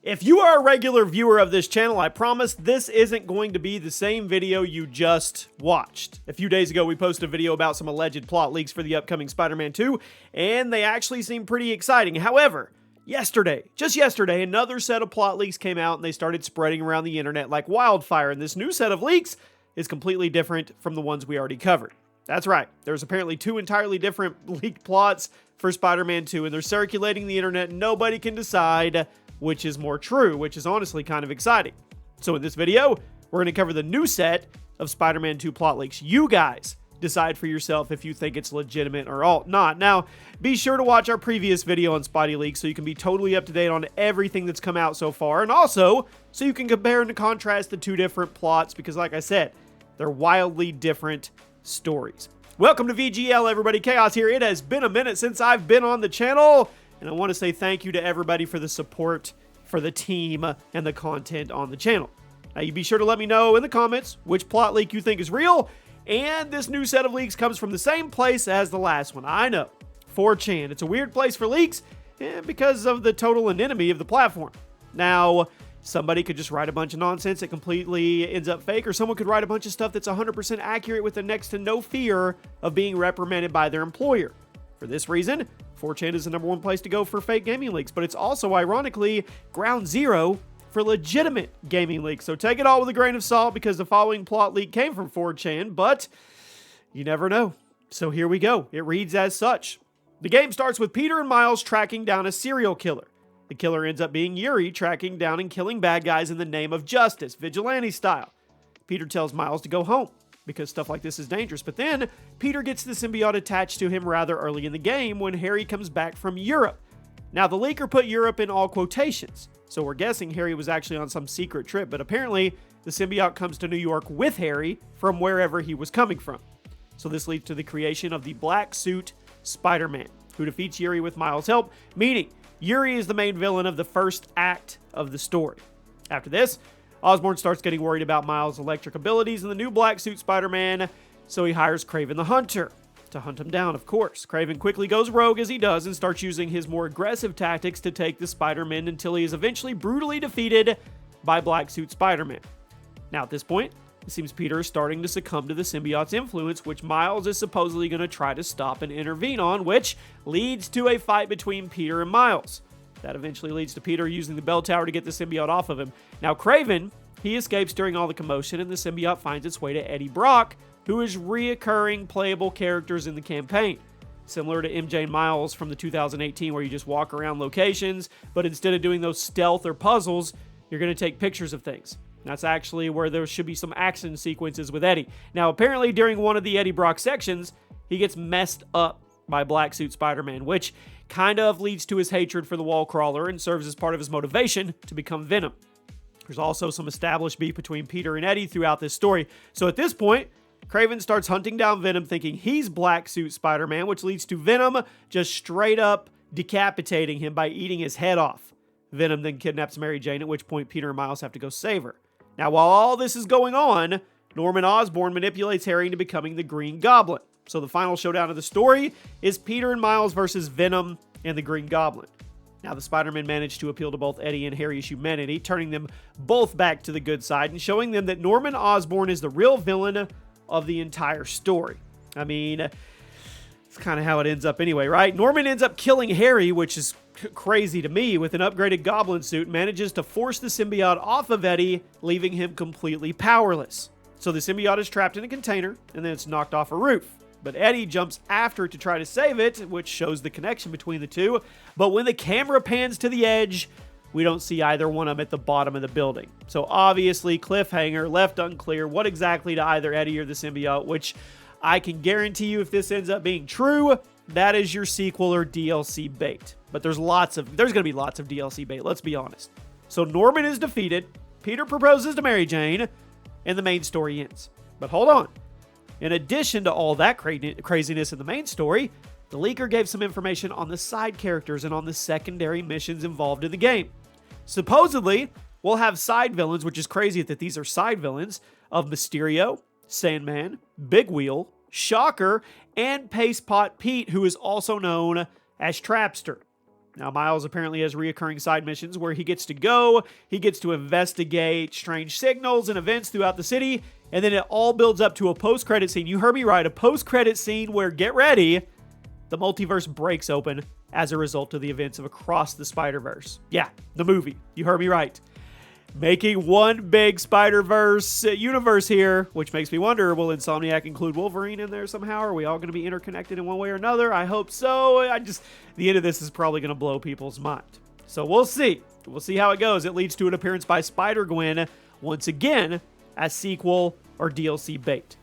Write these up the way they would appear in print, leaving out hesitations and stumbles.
If you are a regular viewer of this channel, I promise this isn't going to be the same video you just watched. A few days ago, we posted a video about some alleged plot leaks for the upcoming Spider-Man 2, and they actually seem pretty exciting. However, just yesterday, another set of plot leaks came out and they started spreading around the internet like wildfire, and this new set of leaks is completely different from the ones we already covered. That's right, there's apparently two entirely different leaked plots for Spider-Man 2, and they're circulating the internet and nobody can decide which is more true, which is honestly kind of exciting. So in this video, we're going to cover the new set of Spider-Man 2 plot leaks. You guys decide for yourself if you think it's legitimate or not. Now, be sure to watch our previous video on Spidey leaks so you can be totally up to date on everything that's come out so far, and also so you can compare and contrast the two different plots because, like I said, they're wildly different stories. Welcome to VGL, everybody. Chaos here. It has been a minute since I've been on the channel, and I want to say thank you to everybody for the support for the team and the content on the channel. Now, you be sure to let me know in the comments which plot leak you think is real, and this new set of leaks comes from the same place as the last one. I know, 4chan. It's a weird place for leaks because of the total anonymity of the platform. Now, somebody could just write a bunch of nonsense that completely ends up fake, or someone could write a bunch of stuff that's 100% accurate with a next to no fear of being reprimanded by their employer. For this reason, 4chan is the #1 place to go for fake gaming leaks, but it's also, ironically, ground zero for legitimate gaming leaks. So take it all with a grain of salt because the following plot leak came from 4chan, but you never know. So here we go. It reads as such. The game starts with Peter and Miles tracking down a serial killer. The killer ends up being Yuri, tracking down and killing bad guys in the name of justice, vigilante style. Peter tells Miles to go home because stuff like this is dangerous, but then Peter gets the symbiote attached to him rather early in the game when Harry comes back from Europe. Now, the leaker put Europe in all quotations, so we're guessing Harry was actually on some secret trip, but apparently the symbiote comes to New York with Harry from wherever he was coming from. So this leads to the creation of the Black Suit Spider-Man, who defeats Yuri with Miles' help, meaning Yuri is the main villain of the first act of the story. After this, Osborn starts getting worried about Miles' electric abilities and the new Black Suit Spider-Man, so he hires Kraven the Hunter to hunt him down, of course. Kraven quickly goes rogue as he does and starts using his more aggressive tactics to take the Spider-Man until he is eventually brutally defeated by Black Suit Spider-Man. Now at this point, it seems Peter is starting to succumb to the symbiote's influence, which Miles is supposedly going to try to stop and intervene on, which leads to a fight between Peter and Miles. That eventually leads to Peter using the bell tower to get the symbiote off of him. Now, Kraven, he escapes during all the commotion, and the symbiote finds its way to Eddie Brock, who is reoccurring playable characters in the campaign. Similar to MJ and Miles from the 2018, where you just walk around locations, but instead of doing those stealth or puzzles, you're going to take pictures of things. That's actually where there should be some action sequences with Eddie. Now, apparently during one of the Eddie Brock sections, he gets messed up by Black Suit Spider-Man, which kind of leads to his hatred for the wall crawler and serves as part of his motivation to become Venom. There's also some established beef between Peter and Eddie throughout this story. So at this point, Kraven starts hunting down Venom thinking he's Black Suit Spider-Man, which leads to Venom just straight up decapitating him by eating his head off. Venom then kidnaps Mary Jane, at which point Peter and Miles have to go save her. Now, while all this is going on, Norman Osborn manipulates Harry into becoming the Green Goblin. So the final showdown of the story is Peter and Miles versus Venom and the Green Goblin. Now, the Spider-Man managed to appeal to both Eddie and Harry's humanity, turning them both back to the good side and showing them that Norman Osborn is the real villain of the entire story. I mean, it's kind of how it ends up anyway, right? Norman ends up killing Harry, which is crazy to me, with an upgraded goblin suit, manages to force the symbiote off of Eddie, leaving him completely powerless. So the symbiote is trapped in a container, and then it's knocked off a roof. But Eddie jumps after it to try to save it, which shows the connection between the two. But when the camera pans to the edge, we don't see either one of them at the bottom of the building. So obviously, cliffhanger, left unclear what exactly to either Eddie or the symbiote, which I can guarantee you if this ends up being true, that is your sequel or DLC bait. But there's going to be lots of DLC bait, let's be honest. So Norman is defeated, Peter proposes to Mary Jane, and the main story ends. But hold on. In addition to all that craziness in the main story, the leaker gave some information on the side characters and on the secondary missions involved in the game. Supposedly, we'll have side villains, which is crazy that these are side villains, of Mysterio, Sandman, Big Wheel, Shocker, and Paste Pot Pete, who is also known as Trapster. Now, Miles apparently has reoccurring side missions where he gets to go, he gets to investigate strange signals and events throughout the city, and then it all builds up to a post-credit scene. You heard me right, a post-credit scene where, get ready, the multiverse breaks open as a result of the events of Across the Spider-Verse. Yeah, the movie. You heard me right. Making one big Spider-Verse universe here, which makes me wonder, will Insomniac include Wolverine in there somehow? Are we all going to be interconnected in one way or another? I hope so. The end of this is probably going to blow people's mind. So we'll see. We'll see how it goes. It leads to an appearance by Spider-Gwen, once again, as sequel or DLC bait.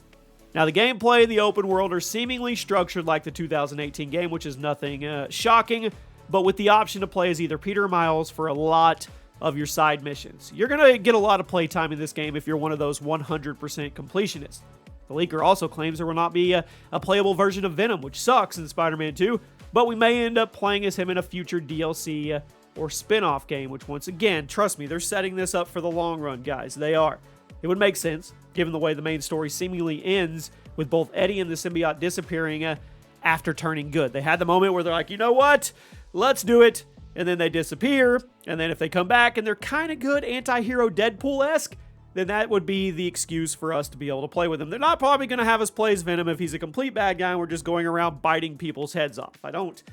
Now, the gameplay and the open world are seemingly structured like the 2018 game, which is nothing shocking, but with the option to play as either Peter or Miles for a lot of your side missions. You're going to get a lot of playtime in this game if you're one of those 100% completionists. The leaker also claims there will not be a playable version of Venom, which sucks in Spider-Man 2, but we may end up playing as him in a future DLC or spin-off game, which once again, trust me, they're setting this up for the long run, guys. They are. It would make sense, given the way the main story seemingly ends with both Eddie and the symbiote disappearing after turning good. They had the moment where they're like, you know what? Let's do it. And then they disappear, and then if they come back and they're kind of good anti-hero Deadpool-esque, then that would be the excuse for us to be able to play with him. They're not probably going to have us play as Venom if he's a complete bad guy and we're just going around biting people's heads off. I don't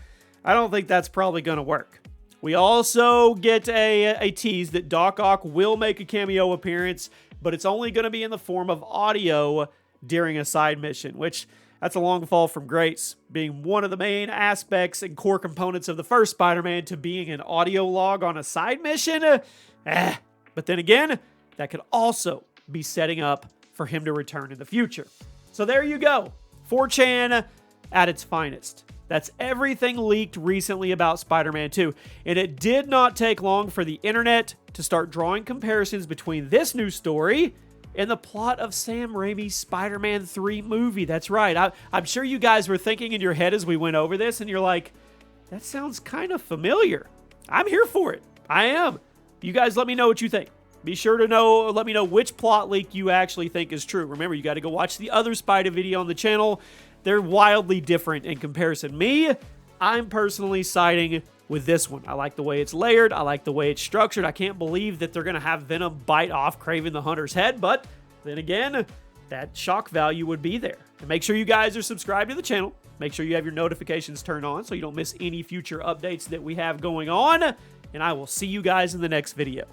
think that's probably going to work. We also get a tease that Doc Ock will make a cameo appearance, but it's only going to be in the form of audio during a side mission, which that's a long fall from grace, being one of the main aspects and core components of the first Spider-Man to being an audio log on a side mission. But then again, that could also be setting up for him to return in the future. So there you go. 4chan at its finest. That's everything leaked recently about Spider-Man 2. And it did not take long for the internet to start drawing comparisons between this news story and the plot of Sam Raimi's Spider-Man 3 movie. That's right. I'm sure you guys were thinking in your head as we went over this, and you're like, that sounds kind of familiar. I'm here for it. I am. You guys let me know what you think. Be sure to let me know which plot leak you actually think is true. Remember, you got to go watch the other Spider video on the channel. They're wildly different in comparison. I'm personally siding with this one. I like the way it's layered. I like the way it's structured. I can't believe that they're going to have Venom bite off Kraven the Hunter's head, but then again, that shock value would be there. And make sure you guys are subscribed to the channel. Make sure you have your notifications turned on so you don't miss any future updates that we have going on. And I will see you guys in the next video.